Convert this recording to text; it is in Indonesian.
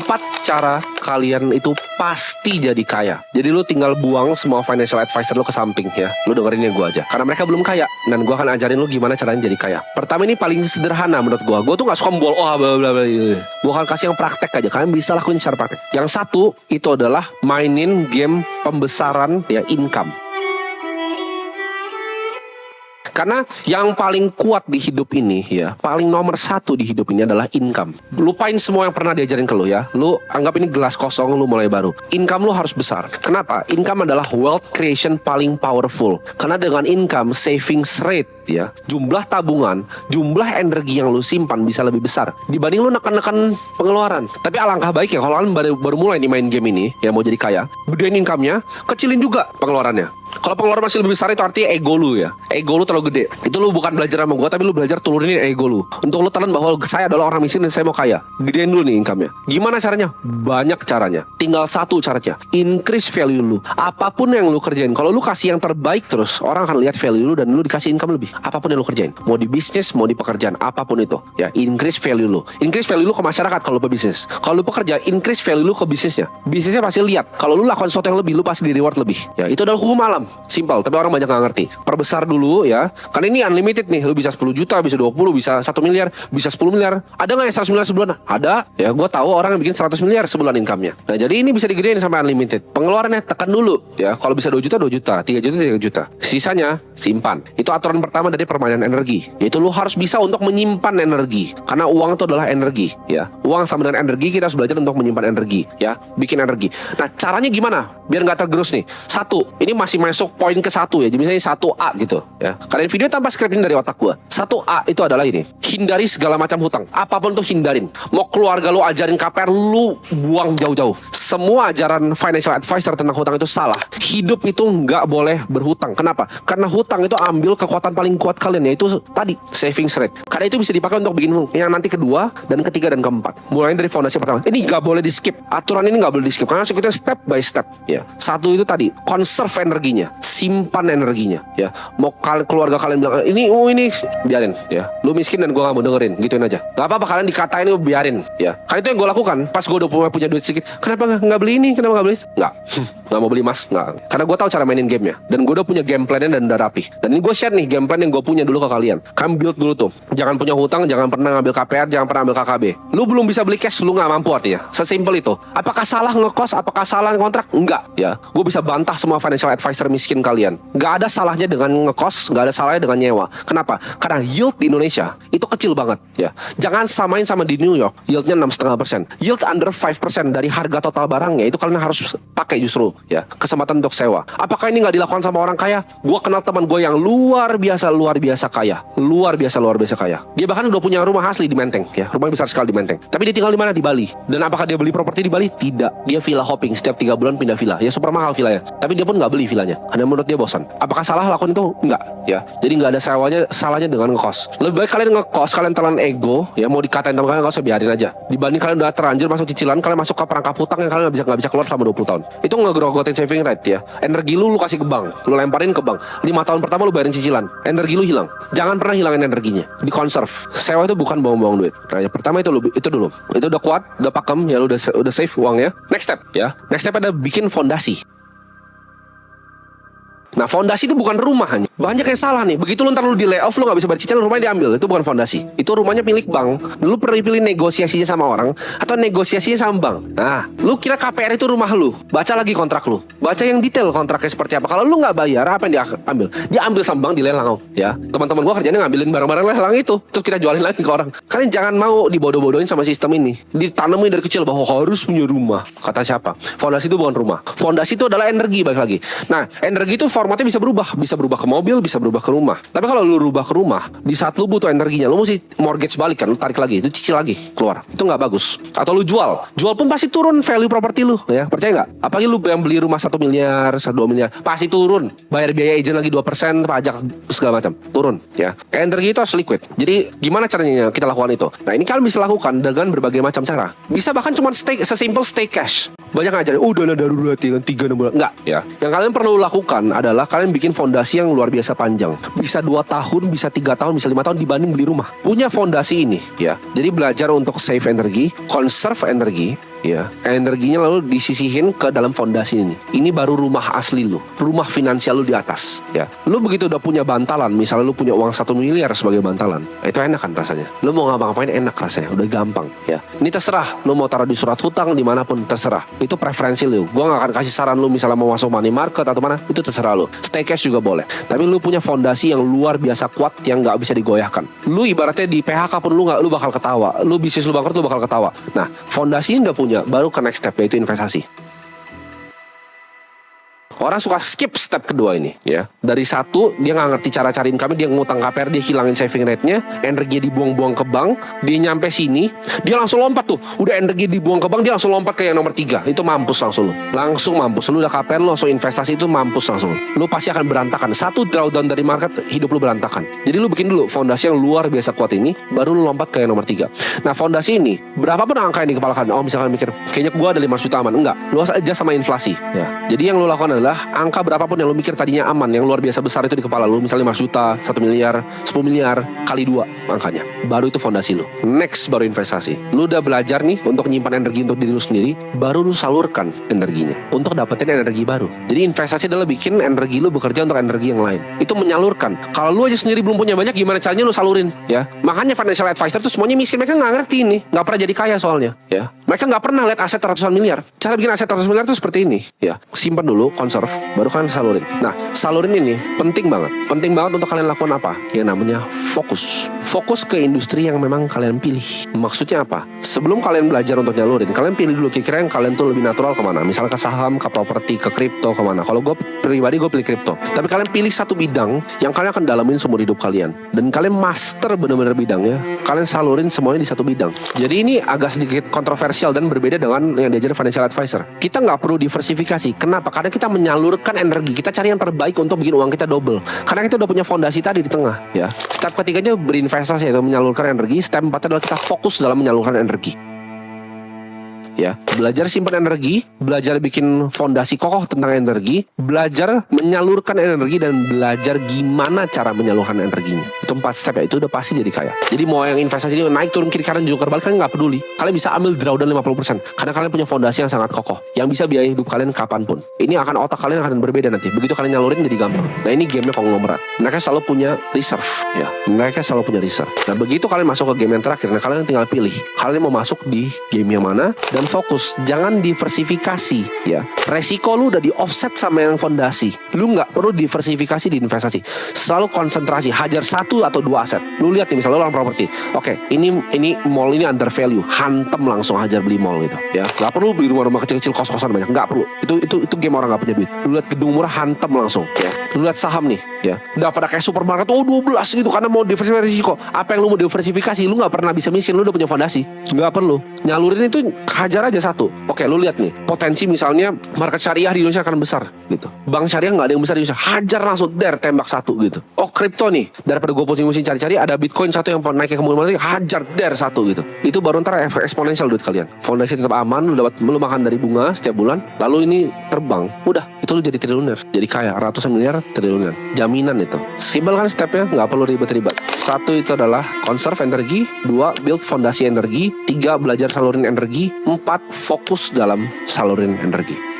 4 cara kalian itu pasti jadi kaya. Jadi lu tinggal buang semua financial advisor lu ke samping ya. Lu dengerin gue aja. Karena mereka belum kaya. Dan gue akan ajarin lu gimana caranya jadi kaya. Pertama ini paling sederhana menurut gue. Gue tuh gak suka membol. Gue akan kasih yang praktek aja. Kalian bisa lakuin secara praktek. Yang satu itu adalah mainin game pembesaran ya income. Karena yang paling kuat di hidup ini ya, paling nomor 1 di hidup ini adalah income. Lupain semua yang pernah diajarin ke lu ya. Lu anggap ini gelas kosong, lu mulai baru. Income lu harus besar. Kenapa? Income adalah wealth creation paling powerful. Karena dengan income, savings rate ya, jumlah tabungan, jumlah energi yang lu simpan bisa lebih besar dibanding lu neken-neken pengeluaran. Tapi alangkah baiknya kalau kalian baru mulai nih main game ini ya, mau jadi kaya, gedein income-nya, kecilin juga pengeluarannya. Kalau pengeluaran masih lebih besar itu artinya ego lu ya. Ego lu terlalu gede. Itu lu bukan belajar sama gue, tapi lu belajar turunin ego lu. Untuk lu telan bahwa saya adalah orang miskin dan saya mau kaya. Gedein dulu nih income-nya. Gimana caranya? Banyak caranya. Tinggal satu caranya. Increase value lu. Apapun yang lu kerjain. Kalau lu kasih yang terbaik terus, orang akan lihat value lu dan lu dikasih income lebih. Apapun yang lu kerjain. Mau di bisnis, mau di pekerjaan, apapun itu. Ya, increase value lu. Increase value lu ke masyarakat kalau lu pebisnis. Kalau lu pekerja, increase value lu ke bisnisnya. Bisnisnya pasti lihat. Kalau lu lakukan sesuatu yang lebih, lu pasti di reward lebih. Ya, itu adalah hukum alam. Simple, tapi orang banyak gak ngerti. Perbesar dulu ya. Karena ini unlimited nih. Lu bisa 10 juta, bisa 20, bisa 1 miliar, bisa 10 miliar. Ada gak yang 100 miliar sebulan? Ada. Ya, gue tahu orang yang bikin 100 miliar sebulan income-nya. Nah, jadi ini bisa digedein sampai unlimited. Pengeluarannya tekan dulu. Ya, kalau bisa 2 juta, 2 juta. 3 juta, 3 juta. Sisanya simpan. Itu aturan pertama dari permainan energi. Yaitu lu harus bisa untuk menyimpan energi. Karena uang itu adalah energi. Ya, uang sama dengan energi, kita harus belajar untuk menyimpan energi. Ya, bikin energi. Nah, caranya gimana? Biar gak tergerus nih. Satu, ini masih masuk poin ke 1 ya. Jadi misalnya 1A gitu ya. Kalian video tanpa script ini dari otak gue. 1A itu adalah ini. Hindari segala macam hutang. Apapun tuh hindarin. Mau keluarga lu ajarin KPR, lu buang jauh-jauh. Semua ajaran financial advisor tentang hutang itu salah. Hidup itu nggak boleh berhutang. Kenapa? Karena hutang itu ambil kekuatan paling kuat kalian, yaitu tadi savings rate. Karena itu bisa dipakai untuk bikin yang nanti kedua dan ketiga dan keempat. Mulai dari fondasi pertama. Ini nggak boleh di skip. Aturan ini nggak boleh di skip. Karena kita step by step. Ya. 1 itu tadi, conserve energinya, simpan energinya. Ya. Mau keluarga kalian bilang ini biarin. Ya. Lu miskin dan gue nggak mau dengerin. Gituin aja. Gak apa-apa kalian dikatain, biarin. Ya. Karena itu yang gue lakukan. Pas gue udah punya duit sedikit. Kenapa nggak beli ini? Kenapa nggak beli? Nggak. Nggak mau beli emas. Nggak. Karena gue tahu cara mainin gamenya. Dan gue udah punya game plan-nya dan udah rapi. Dan ini gue share nih game plan yang gue punya dulu ke kalian. Kalian build dulu tuh. Jangan punya hutang, jangan pernah ngambil KPR, jangan pernah ambil KKB. Lu belum bisa beli cash, lu nggak mampu artinya. Sesimpel itu. Apakah salah ngekos? Apakah salah kontrak? Enggak. Ya. Gue bisa bantah semua financial advisor miskin kalian. Nggak ada salahnya dengan ngekos, nggak ada salahnya dengan nyewa. Kenapa? Karena yield di Indonesia itu kecil banget. Ya. Jangan samain sama di New York. Yieldnya 6,5%. Yield under 5% dari harga total barangnya itu kalian harus pakai justru. Ya. Kesempatan untuk sewa. Apakah ini nggak dilakukan sama orang kaya? Gue kenal teman gue yang luar biasa kaya. Luar biasa kaya. Dia bahkan udah punya rumah asli di Menteng. Ya. Rumahnya besar sekali di Menteng. Tapi dia tinggal di mana? Di Bali. Dan apakah dia beli properti di Bali? Tidak. Dia villa hopping. Setiap 3 bulan pindah villa. Ya super mahal villanya. Tapi dia pun nggak beli villanya. Karena menurut dia bosan. Apakah salah lakukan itu? Enggak. Ya. Jadi nggak ada salahnya dengan ngekos. Lebih baik kalian ngekos, kalian telan ego. Ya, mau dikatain sama kalian, nggak usah, biarin aja. Dibanding kalian udah terlanjur masuk cicilan, kalian masuk ke perangkap hutang yang kalian nggak bisa keluar selama 20 tahun. Itu ngegrogotin saving rate ya. Energi lu kasih ke bank, lu lemparin ke bank. 5 tahun pertama lu bayarin cicilan, energi lu hilang. Jangan pernah hilangin energinya. Di conserve. Sewa itu bukan buang-buang duit. Nah, yang pertama itu dulu. Itu udah kuat, udah pakem, ya lu udah save uangnya. Next step ya. Next step ada bikin fondasi. Nah, fondasi itu bukan rumah hanya. Banyak yang salah nih. Begitu lu ntar lu di layoff, lu gak bisa bayar cicilan, rumahnya diambil. Itu bukan fondasi. Itu rumahnya milik bank. Lu perlu pilih negosiasinya sama orang atau negosiasinya sama bank. Nah, lu kira KPR itu rumah lu. Baca lagi kontrak lu. Baca yang detail kontraknya seperti apa. Kalau lu gak bayar, apa yang dia ambil? Dia ambil sama bank, dilelang. Ya, teman-teman gua kerjanya ngambilin barang-barang lelang itu, terus kita jualin lagi ke orang. Kalian jangan mau dibodoh-bodohin sama sistem ini. Ditanamin dari kecil bahwa harus punya rumah. Kata siapa? Fondasi itu bukan rumah. Fondasi itu adalah energi, balik lagi. Nah, energi itu formatnya bisa berubah ke mobil, bisa berubah ke rumah. Tapi kalau lu rubah ke rumah, di saat lu butuh energinya, lu mesti mortgage balik kan, lu tarik lagi, itu cicil lagi keluar. Itu nggak bagus. Atau lu jual pun pasti turun value properti lu, ya percaya nggak? Apalagi lu yang beli rumah 1 miliar, 2 miliar, pasti turun. Bayar biaya agent lagi 2%, pajak segala macam, turun. Ya, energi itu harus liquid. Jadi gimana caranya kita lakukan itu? Nah, ini kalian bisa lakukan dengan berbagai macam cara. Bisa bahkan cuma sesimpel stay cash. Banyak ngajarin, dana darurat ya, 3-6 bulan. Enggak, ya. Yang kalian perlu lakukan adalah kalian bikin fondasi yang luar biasa panjang. Bisa 2 tahun, bisa 3 tahun, bisa 5 tahun dibanding beli rumah. Punya fondasi ini, ya. Jadi belajar untuk save energi, conserve energi, ya. Energinya lalu disisihin ke dalam fondasi ini. Ini baru rumah asli lu, rumah finansial lu di atas, ya. Lu begitu udah punya bantalan, misalnya lu punya uang 1 miliar sebagai bantalan, itu enak kan rasanya. Lu mau ngapa-ngapain enak rasanya, udah gampang, ya. Ini terserah, lu mau taruh di surat hutang dimanapun terserah. Itu preferensi lu. Gua gak akan kasih saran lu misalnya mau masuk money market atau mana, itu terserah lu. Stay cash juga boleh. Tapi lu punya fondasi yang luar biasa kuat yang gak bisa digoyahkan. Lu ibaratnya di PHK pun lu bakal ketawa. Lu bisnis lu bangkrut lu bakal ketawa. Nah, fondasi ini udah punya, baru ke next step yaitu investasi. Orang suka skip step kedua ini, ya. Dari satu, dia nggak ngerti cara cari income, dia ngutang KPR, dia hilangin saving rate-nya, energinya dibuang-buang ke bank, dia nyampe sini, dia langsung lompat tuh. Udah energi dibuang ke bank, dia langsung lompat ke yang nomor 3. Itu mampus langsung lu. Langsung mampus. Lu udah KPR, lu langsung investasi, itu mampus langsung. Lu pasti akan berantakan. Satu drawdown dari market, hidup lu berantakan. Jadi lu bikin dulu fondasi yang luar biasa kuat ini, baru lu lompat ke yang nomor 3. Nah, fondasi ini, berapapun angka yang di kepala kalian, misalkan mikir, kayaknya gua ada 5 juta aman. Enggak, lu aja sama inflasi, ya. Jadi yang lu lakukan adalah angka berapapun yang lu mikir tadinya aman, yang luar biasa besar itu di kepala lu, misalnya 5 juta, 1 miliar, 10 miliar, kali 2 angkanya. Baru itu fondasi lu. Next baru investasi. Lu udah belajar nih untuk nyimpan energi untuk diri lu sendiri, baru lu salurkan energinya untuk dapetin energi baru. Jadi investasi adalah bikin energi lu bekerja untuk energi yang lain. Itu menyalurkan. Kalau lu aja sendiri belum punya banyak, gimana caranya lu salurin, ya? Makanya financial advisor tuh semuanya miskin, mereka nggak ngerti ini, nggak pernah jadi kaya soalnya, ya. Mereka nggak pernah lihat aset ratusan miliar. Cara bikin aset ratusan miliar itu seperti ini, ya. Simpan dulu, conserve, baru kan salurin. Nah, salurin ini penting banget. Penting banget untuk kalian lakukan apa? Yang namanya fokus. Fokus ke industri yang memang kalian pilih. Maksudnya apa? Sebelum kalian belajar untuk nyalurin, kalian pilih dulu kira-kira yang kalian tuh lebih natural kemana. Misalnya ke saham, ke properti, ke kripto, kemana. Kalau gue pribadi, gue pilih kripto. Tapi kalian pilih satu bidang yang kalian akan dalamin seumur hidup kalian. Dan kalian master bener-bener bidangnya. Kalian salurin semuanya di satu bidang. Jadi ini agak sedikit kontroversial dan berbeda dengan yang diajarin financial advisor. Kita nggak perlu diversifikasi. Kenapa? Karena kita menyalurkan energi. Kita cari yang terbaik untuk bikin uang kita double. Karena kita udah punya fondasi tadi di tengah, ya. Step ketiganya berinvestasi, yaitu menyalurkan energi. Step 4 adalah kita fokus dalam menyalurkan energi. Ya, belajar simpan energi, belajar bikin fondasi kokoh tentang energi, belajar menyalurkan energi, dan belajar gimana cara menyalurkan energinya. Itu 4 step ya, itu udah pasti jadi kaya. Jadi mau yang investasi ini naik turun kiri kanan jungkir balik, kalian nggak peduli. Kalian bisa ambil drawdown 50% karena kalian punya fondasi yang sangat kokoh, yang bisa biaya hidup kalian kapanpun. Ini akan otak kalian akan berbeda nanti. Begitu kalian nyalurin jadi gampang. Nah, ini gamenya konglomerat. Mereka selalu punya reserve, ya. Mereka selalu punya reserve. Nah, begitu kalian masuk ke game yang terakhir, nah kalian tinggal pilih. Kalian mau masuk di game yang mana dan fokus, jangan diversifikasi, ya. Resiko lu udah di offset sama yang fondasi. Lu nggak perlu diversifikasi di investasi. Selalu konsentrasi, hajar 1 atau 2 aset. Lu lihat nih, misalnya lu orang properti. Oke, ini mall ini under value, hantem langsung hajar beli mall gitu, ya. Nggak perlu beli rumah-rumah kecil-kecil kos-kosan banyak, nggak perlu. Itu game orang nggak punya duit. Lu lihat gedung murah, hantem langsung, ya. Lu lihat saham nih, ya. Udah pada kayak supermarket, 12 gitu karena mau diversifikasi risiko. Apa yang lu mau diversifikasi? Lu nggak pernah bisa miskin, lu udah punya fondasi. Nggak perlu. Nyalurin itu hajar aja 1. Oke, lu lihat nih, potensi misalnya market syariah di Indonesia akan besar gitu. Bank syariah nggak ada yang besar di Indonesia, hajar langsung tembak 1 gitu. Oh, kripto nih, daripada gue pusing-pusing cari-cari, ada Bitcoin 1 yang naiknya kemana-mana, hajar 1 gitu. Itu baru ntar eksponensial duit kalian. Fondasi tetap aman, lu makan dari bunga setiap bulan, lalu ini terbang, udah, itu lu jadi triliuner, jadi kaya, ratusan miliar, triliuner. Jaminan itu. Simpel kan stepnya, nggak perlu ribet-ribet. 1 itu adalah conserve energi, 2 build fondasi energi, 3 belajar salurin energi, 4 fokus dalam salurin energi.